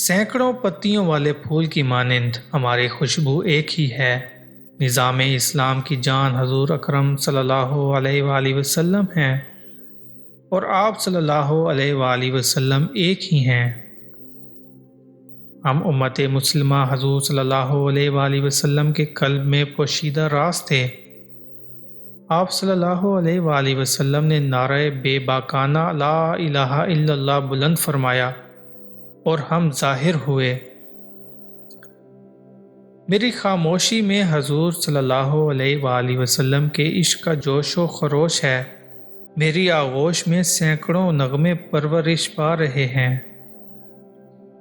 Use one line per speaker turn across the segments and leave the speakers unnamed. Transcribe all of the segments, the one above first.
سینکڑوں پتیوں والے پھول کی مانند ہماری خوشبو ایک ہی ہے۔ نظام اسلام کی جان حضور اکرم صلی اللہ علیہ وآلہ وسلم ہیں اور آپ صلی اللہ علیہ وآلہ وسلم ایک ہی ہیں۔ ہم امت مسلمہ حضور صلی اللہ علیہ وآلہ وسلم کے قلب میں پوشیدہ راز تھے۔ آپ صلی اللہ علیہ وآلہ وسلم نے نعرہ بے باکانہ لا الہ الا اللہ بلند فرمایا اور ہم ظاہر ہوئے۔ میری خاموشی میں حضور صلی اللہ علیہ وآلہ وسلم کے عشق کا جوش و خروش ہے۔ میری آغوش میں سینکڑوں نغمے پرورش پا رہے ہیں۔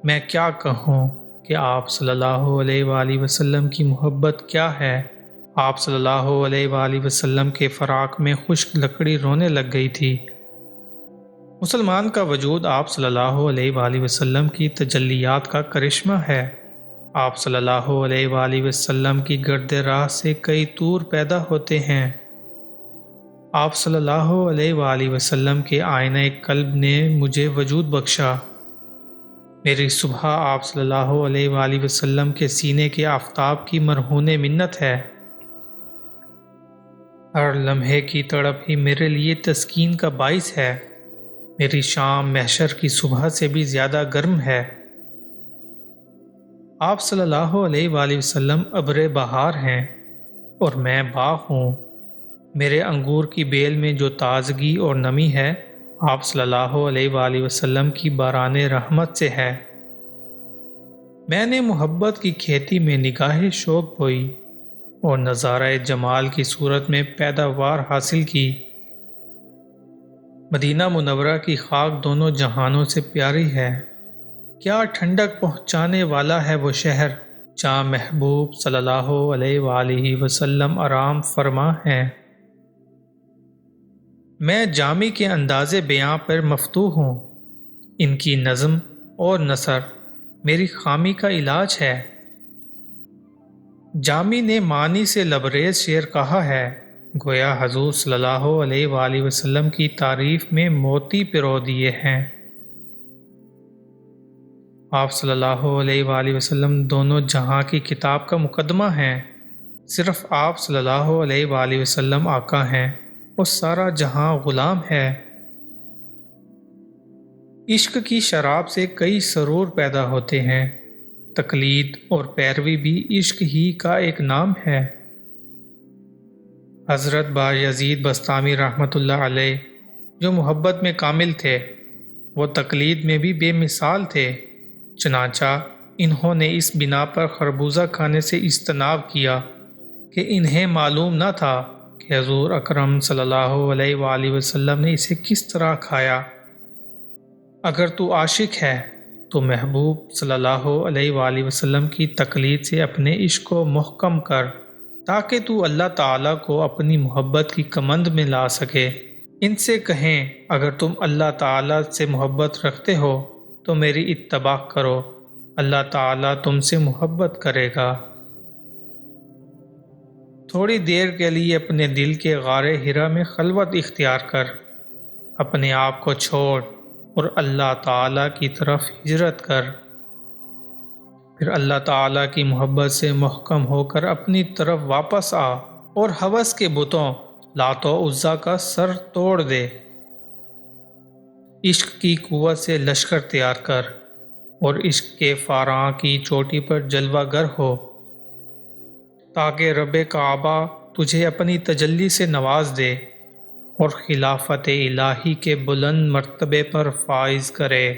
میں کیا کہوں کہ آپ صلی اللہ علیہ وآلہ وسلم کی محبت کیا ہے۔ آپ صلی اللہ علیہ وآلہ وسلم کے فراق میں خشک لکڑی رونے لگ گئی تھی۔ مسلمان کا وجود آپ صلی اللہ علیہ وآلہ وسلم کی تجلیات کا کرشمہ ہے۔ آپ صلی اللہ علیہ وآلہ وسلم کی گرد راہ سے کئی طور پیدا ہوتے ہیں۔ آپ صلی اللہ علیہ وآلہ وسلم کے آئینہ قلب نے مجھے وجود بخشا۔ میری صبح آپ صلی اللہ علیہ وآلہ وسلم کے سینے کے آفتاب کی مرہون منت ہے۔ ہر لمحے کی تڑپ ہی میرے لیے تسکین کا باعث ہے۔ میری شام محشر کی صبح سے بھی زیادہ گرم ہے۔ آپ صلی اللہ علیہ وآلہ وسلم ابر بہار ہیں اور میں باغ ہوں۔ میرے انگور کی بیل میں جو تازگی اور نمی ہے، آپ صلی اللہ علیہ وآلہ وسلم کی باران رحمت سے ہے۔ میں نے محبت کی کھیتی میں نگاہ شوق بوئی اور نظارہ جمال کی صورت میں پیداوار حاصل کی۔ مدینہ منورہ کی خاک دونوں جہانوں سے پیاری ہے۔ کیا ٹھنڈک پہنچانے والا ہے وہ شہر جہاں محبوب صلی اللہ علیہ وآلہ وسلم آرام فرما ہیں۔ میں جامی کے انداز بیاں پر مفتوح ہوں۔ ان کی نظم اور نثر میری خامی کا علاج ہے۔ جامی نے معنی سے لبریز شعر کہا ہے، گویا حضور صلی اللہ علیہ وآلہ وسلم کی تعریف میں موتی پرو دیے ہیں۔ آپ صلی اللہ علیہ وآلہ وسلم دونوں جہاں کی کتاب کا مقدمہ ہیں۔ صرف آپ صلی اللہ علیہ وآلہ وسلم آقا ہیں اور سارا جہاں غلام ہے۔ عشق کی شراب سے کئی سرور پیدا ہوتے ہیں۔ تقلید اور پیروی بھی عشق ہی کا ایک نام ہے۔ حضرت بایزید بسطامی رحمۃ اللہ علیہ جو محبت میں کامل تھے، وہ تقلید میں بھی بے مثال تھے۔ چنانچہ انہوں نے اس بنا پر خربوزہ کھانے سے اجتناب کیا کہ انہیں معلوم نہ تھا کہ حضور اکرم صلی اللہ علیہ وآلہ وسلم نے اسے کس طرح کھایا۔ اگر تو عاشق ہے تو محبوب صلی اللہ علیہ وآلہ وسلم کی تقلید سے اپنے عشق کو محکم کر تاکہ تو اللہ تعالیٰ کو اپنی محبت کی کمند میں لا سکے۔ ان سے کہیں، اگر تم اللہ تعالیٰ سے محبت رکھتے ہو تو میری اتباع کرو، اللہ تعالیٰ تم سے محبت کرے گا۔ تھوڑی دیر کے لیے اپنے دل کے غار حرا میں خلوت اختیار کر، اپنے آپ کو چھوڑ اور اللہ تعالیٰ کی طرف ہجرت کر۔ پھر اللہ تعالیٰ کی محبت سے محکم ہو کر اپنی طرف واپس آ اور ہوس کے بتوں لات و عزیٰ کا سر توڑ دے۔ عشق کی قوت سے لشکر تیار کر اور عشق کے فاراں کی چوٹی پر جلوہ گر ہو تاکہ رب کعبہ تجھے اپنی تجلی سے نواز دے اور خلافت الہی کے بلند مرتبے پر فائز کرے۔